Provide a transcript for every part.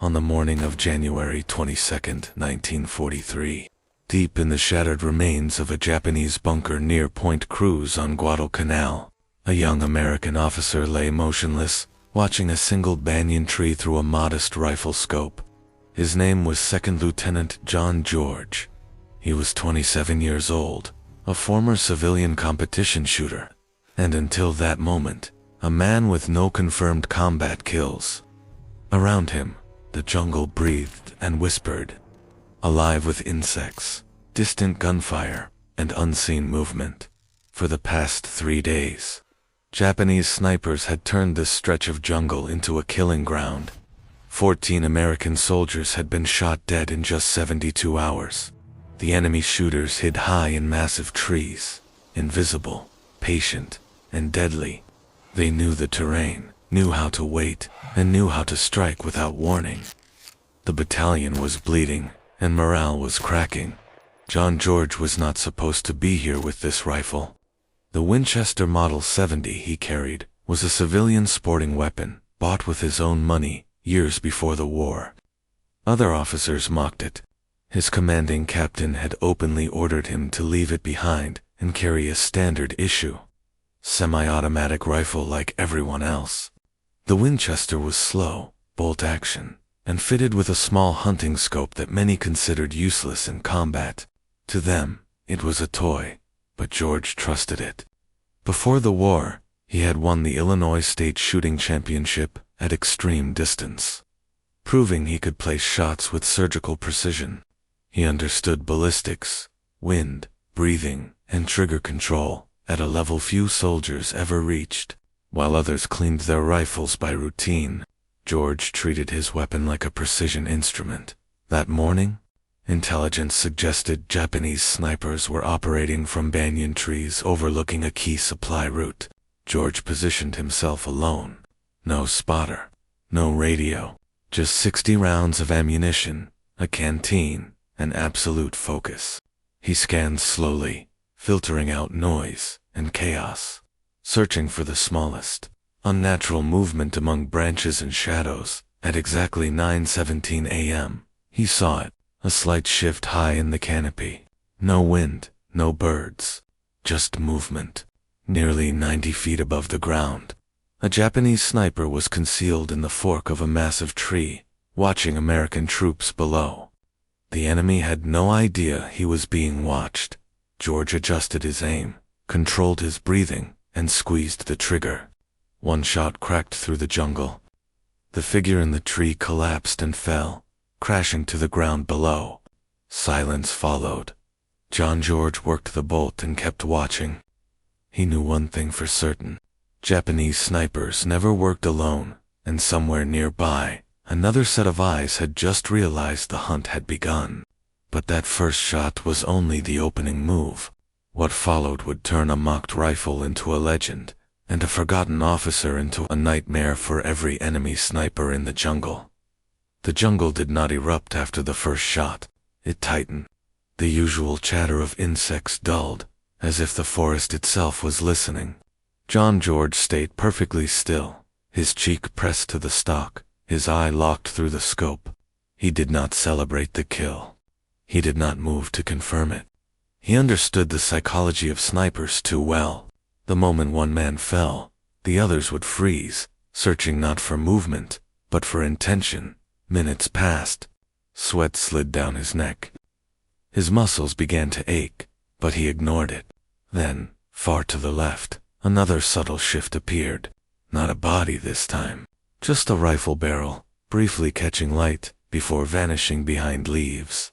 on the morning of January 22nd, 1943. Deep in the shattered remains of a Japanese bunker near Point Cruz on Guadalcanal, a young American officer lay motionless, watching a single banyan tree through a modest rifle scope. His name was Second Lieutenant John George. He was 27 years old, a former civilian competition shooter, and until that moment, a man with no confirmed combat kills. Around him, the jungle breathed and whispered, alive with insects, distant gunfire, and unseen movement. For the past 3 days, Japanese snipers had turned this stretch of jungle into a killing ground. 14 American soldiers had been shot dead in just 72 hours. The enemy shooters hid high in massive trees, invisible, patient, and deadly. They knew the terrain, knew how to wait, and knew how to strike without warning. The battalion was bleeding, and morale was cracking. John George was not supposed to be here with this rifle. The Winchester Model 70 he carried was a civilian sporting weapon, bought with his own money, years before the war. Other officers mocked it. His commanding captain had openly ordered him to leave it behind and carry a standard issue semi-automatic rifle like everyone else. The Winchester was slow, bolt action, and fitted with a small hunting scope that many considered useless in combat. To them, it was a toy, but George trusted it. Before the war, he had won the Illinois State Shooting Championship at extreme distance, proving he could place shots with surgical precision. He understood ballistics, wind, breathing, and trigger control at a level few soldiers ever reached. While others cleaned their rifles by routine, George treated his weapon like a precision instrument. That morning, intelligence suggested Japanese snipers were operating from banyan trees overlooking a key supply route. George positioned himself alone. No spotter, no radio, just 60 rounds of ammunition, a canteen, and absolute focus. He scanned slowly, filtering out noise and chaos, searching for the smallest, unnatural movement among branches and shadows. At exactly 9:17 a.m., he saw it, a slight shift high in the canopy. No wind, no birds, just movement. Nearly 90 feet above the ground, a Japanese sniper was concealed in the fork of a massive tree, watching American troops below. The enemy had no idea he was being watched. George adjusted his aim, controlled his breathing, and squeezed the trigger. One shot cracked through the jungle. The figure in the tree collapsed and fell, crashing to the ground below. Silence followed. John George worked the bolt and kept watching. He knew one thing for certain. Japanese snipers never worked alone, and somewhere nearby, another set of eyes had just realized the hunt had begun. But that first shot was only the opening move. What followed would turn a mocked rifle into a legend, and a forgotten officer into a nightmare for every enemy sniper in the jungle. The jungle did not erupt after the first shot. It tightened. The usual chatter of insects dulled, as if the forest itself was listening. John George stayed perfectly still, his cheek pressed to the stock, his eye locked through the scope. He did not celebrate the kill. He did not move to confirm it. He understood the psychology of snipers too well. The moment one man fell, the others would freeze, searching not for movement, but for intention. Minutes passed. Sweat slid down his neck. His muscles began to ache, but he ignored it. Then, far to the left, another subtle shift appeared. Not a body this time, just a rifle barrel, briefly catching light before vanishing behind leaves.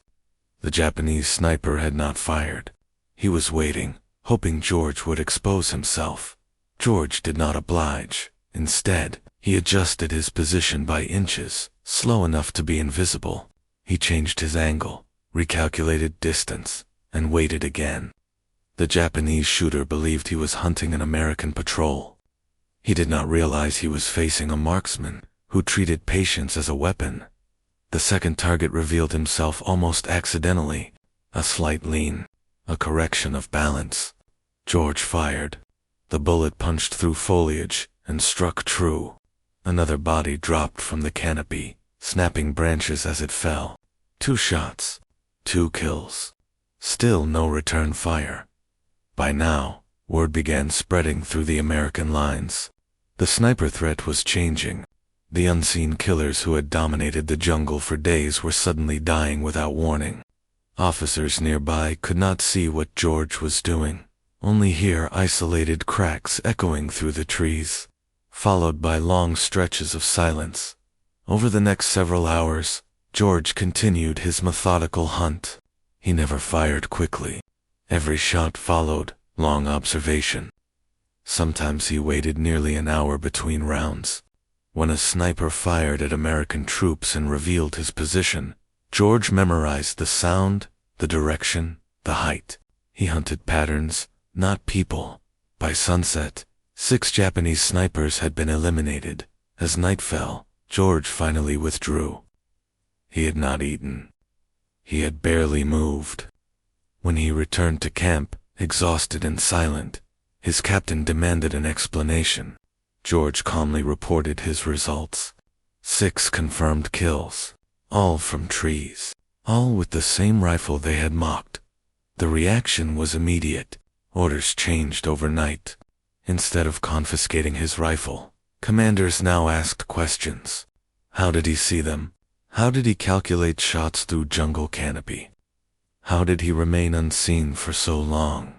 The Japanese sniper had not fired. He was waiting, hoping George would expose himself. George did not oblige. Instead, he adjusted his position by inches, slow enough to be invisible. He changed his angle, recalculated distance, and waited again. The Japanese shooter believed he was hunting an American patrol. He did not realize he was facing a marksman who treated patience as a weapon. The second target revealed himself almost accidentally, a slight lean, a correction of balance. George fired. The bullet punched through foliage and struck true. Another body dropped from the canopy, snapping branches as it fell. 2 shots. 2 kills. Still no return fire. By now, word began spreading through the American lines. The sniper threat was changing. The unseen killers who had dominated the jungle for days were suddenly dying without warning. Officers nearby could not see what George was doing, only hear isolated cracks echoing through the trees, followed by long stretches of silence. Over the next several hours, George continued his methodical hunt. He never fired quickly. Every shot followed long observation. Sometimes he waited nearly an hour between rounds. When a sniper fired at American troops and revealed his position, George memorized the sound, the direction, the height. He hunted patterns, not people. By sunset, 6 Japanese snipers had been eliminated. As night fell, George finally withdrew. He had not eaten. He had barely moved. When he returned to camp, exhausted and silent, his captain demanded an explanation. George calmly reported his results. 6 confirmed kills, all from trees, all with the same rifle they had mocked. The reaction was immediate. Orders changed overnight. Instead of confiscating his rifle, commanders now asked questions. How did he see them? How did he calculate shots through jungle canopy? How did he remain unseen for so long?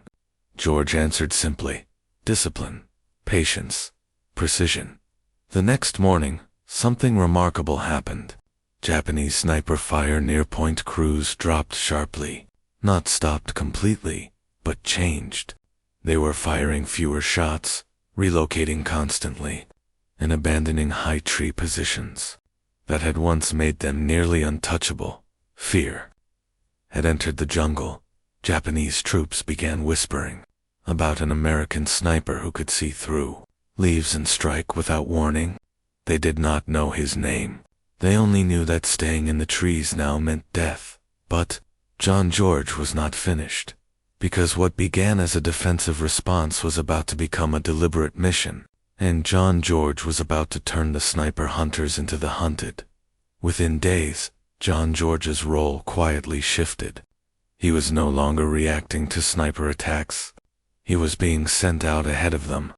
George answered simply, discipline, patience, precision. The next morning, something remarkable happened. Japanese sniper fire near Point Cruz dropped sharply, not stopped completely, but changed. They were firing fewer shots, relocating constantly, and abandoning high tree positions that had once made them nearly untouchable. Fear had entered the jungle. Japanese troops began whispering about an American sniper who could see through leaves and strike without warning. They did not know his name. They only knew that staying in the trees now meant death. But John George was not finished, because what began as a defensive response was about to become a deliberate mission, and John George was about to turn the sniper hunters into the hunted. Within days, John George's role quietly shifted. He was no longer reacting to sniper attacks. He was being sent out ahead of them.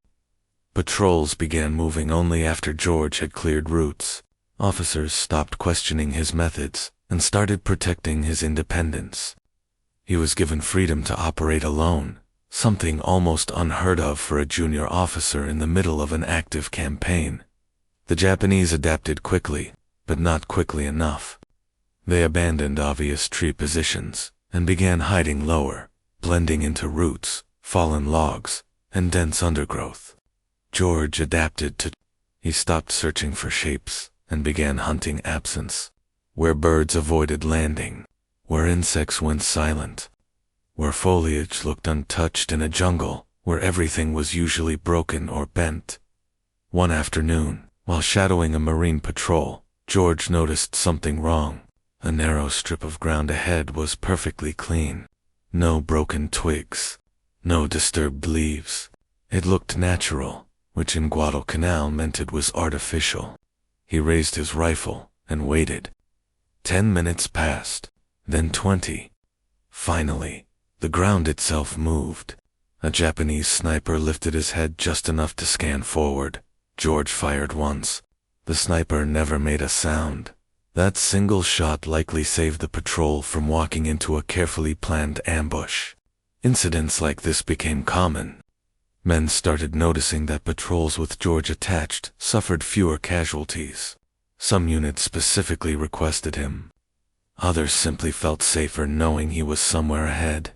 Patrols began moving only after George had cleared routes. Officers stopped questioning his methods and started protecting his independence. He was given freedom to operate alone, something almost unheard of for a junior officer in the middle of an active campaign. The Japanese adapted quickly, but not quickly enough. They abandoned obvious tree positions and began hiding lower, blending into roots, fallen logs, and dense undergrowth. George adapted to. He stopped searching for shapes and began hunting absence, where birds avoided landing, where insects went silent, where foliage looked untouched in a jungle where everything was usually broken or bent. One afternoon, while shadowing a marine patrol, George noticed something wrong. A narrow strip of ground ahead was perfectly clean. No broken twigs, no disturbed leaves. It looked natural, which in Guadalcanal meant it was artificial. He raised his rifle and waited. 10 minutes passed, then 20. Finally, the ground itself moved. A Japanese sniper lifted his head just enough to scan forward. George fired once. The sniper never made a sound. That single shot likely saved the patrol from walking into a carefully planned ambush. Incidents like this became common. Men started noticing that patrols with George attached suffered fewer casualties. Some units specifically requested him. Others simply felt safer knowing he was somewhere ahead,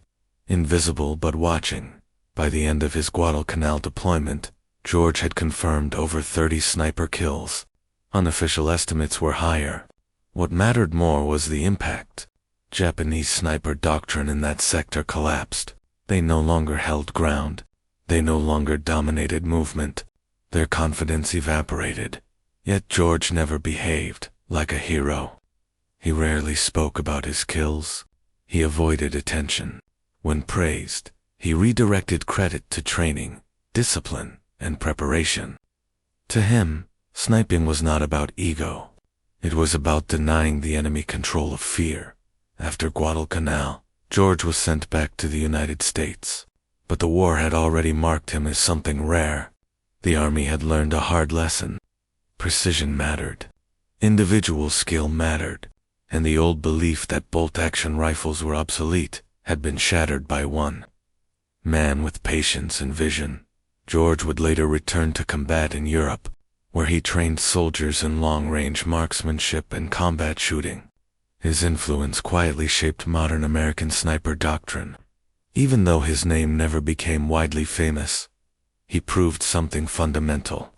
invisible but watching. By the end of his Guadalcanal deployment, George had confirmed over 30 sniper kills. Unofficial estimates were higher. What mattered more was the impact. Japanese sniper doctrine in that sector collapsed. They no longer held ground. They no longer dominated movement. Their confidence evaporated. Yet George never behaved like a hero. He rarely spoke about his kills. He avoided attention. When praised, he redirected credit to training, discipline, and preparation. To him, sniping was not about ego. It was about denying the enemy control of fear. After Guadalcanal, George was sent back to the United States. But the war had already marked him as something rare. The Army had learned a hard lesson. Precision mattered. Individual skill mattered. And the old belief that bolt-action rifles were obsolete had been shattered by one man with patience and vision. George would later return to combat in Europe, where he trained soldiers in long-range marksmanship and combat shooting. His influence quietly shaped modern American sniper doctrine. Even though his name never became widely famous, he proved something fundamental.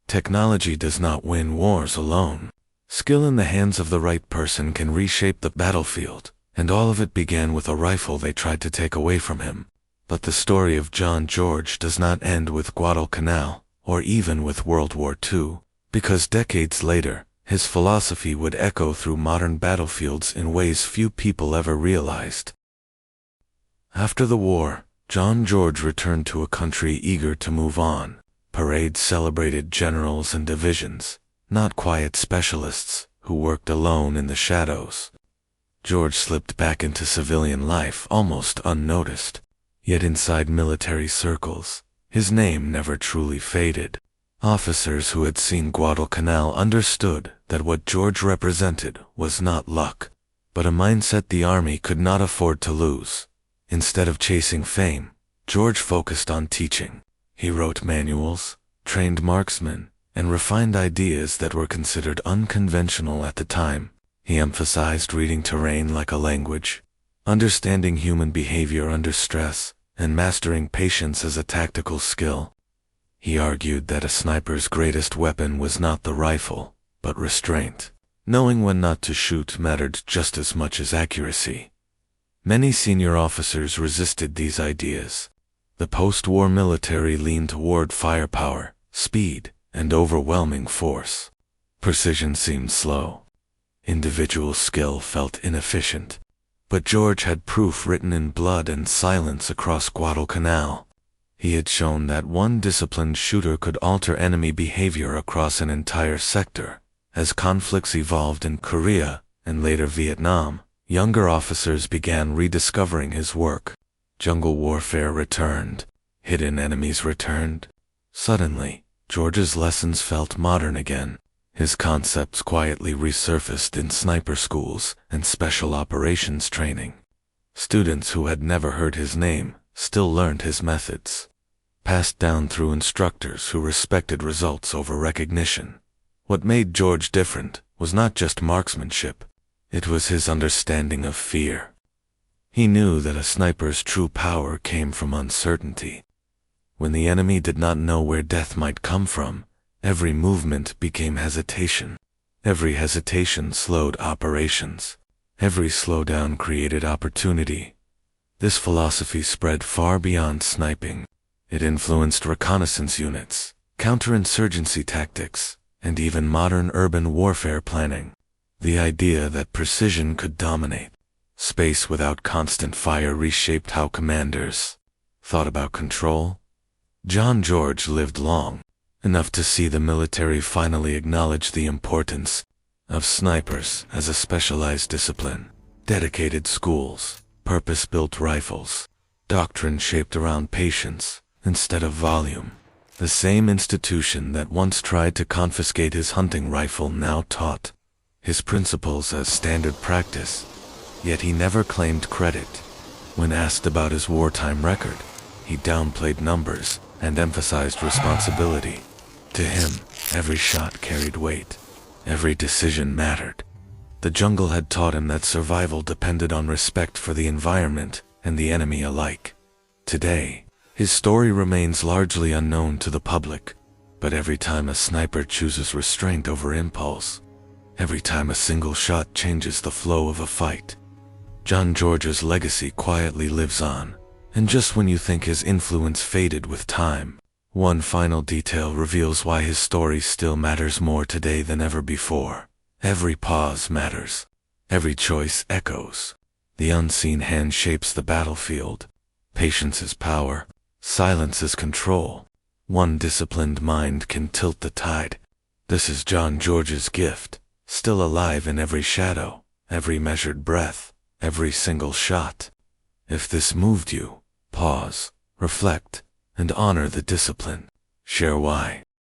Technology does not win wars alone. Skill in the hands of the right person can reshape the battlefield, and all of it began with a rifle they tried to take away from him. But the story of John George does not end with Guadalcanal, or even with World War II, because decades later, his philosophy would echo through modern battlefields in ways few people ever realized. After the war, John George returned to a country eager to move on. Parades celebrated generals and divisions, not quiet specialists who worked alone in the shadows. George slipped back into civilian life almost unnoticed. Yet inside military circles, his name never truly faded. Officers who had seen Guadalcanal understood that what George represented was not luck, but a mindset the Army could not afford to lose. Instead of chasing fame, George focused on teaching. He wrote manuals, trained marksmen, and refined ideas that were considered unconventional at the time. He emphasized reading terrain like a language, understanding human behavior under stress, and mastering patience as a tactical skill. He argued that a sniper's greatest weapon was not the rifle, but restraint. Knowing when not to shoot mattered just as much as accuracy. Many senior officers resisted these ideas. The post-war military leaned toward firepower, speed, and overwhelming force. Precision seemed slow. Individual skill felt inefficient. But George had proof written in blood and silence across Guadalcanal. He had shown that one disciplined shooter could alter enemy behavior across an entire sector. As conflicts evolved in Korea and later Vietnam, younger officers began rediscovering his work. Jungle warfare returned. Hidden enemies returned. Suddenly, George's lessons felt modern again. His concepts quietly resurfaced in sniper schools and special operations training. Students who had never heard his name still learned his methods, passed down through instructors who respected results over recognition. What made George different was not just marksmanship, it was his understanding of fear. He knew that a sniper's true power came from uncertainty. When the enemy did not know where death might come from, every movement became hesitation. Every hesitation slowed operations. Every slowdown created opportunity. This philosophy spread far beyond sniping. It influenced reconnaissance units, counterinsurgency tactics, and even modern urban warfare planning. The idea that precision could dominate space without constant fire reshaped how commanders thought about control. John George lived long, enough to see the military finally acknowledge the importance of snipers as a specialized discipline. Dedicated schools, purpose-built rifles, doctrine shaped around patience instead of volume. The same institution that once tried to confiscate his hunting rifle now taught his principles as standard practice, yet he never claimed credit. When asked about his wartime record, he downplayed numbers and emphasized responsibility. To him, every shot carried weight. Every decision mattered. The jungle had taught him that survival depended on respect for the environment and the enemy alike. Today, his story remains largely unknown to the public, but every time a sniper chooses restraint over impulse, every time a single shot changes the flow of a fight, John George's legacy quietly lives on. And just when you think his influence faded with time, one final detail reveals why his story still matters more today than ever before. Every pause matters. Every choice echoes. The unseen hand shapes the battlefield. Patience is power. Silence is control. One disciplined mind can tilt the tide. This is John George's gift still alive in every shadow, every measured breath, every single shot. If this moved you, pause, reflect, and honor the discipline. Share why.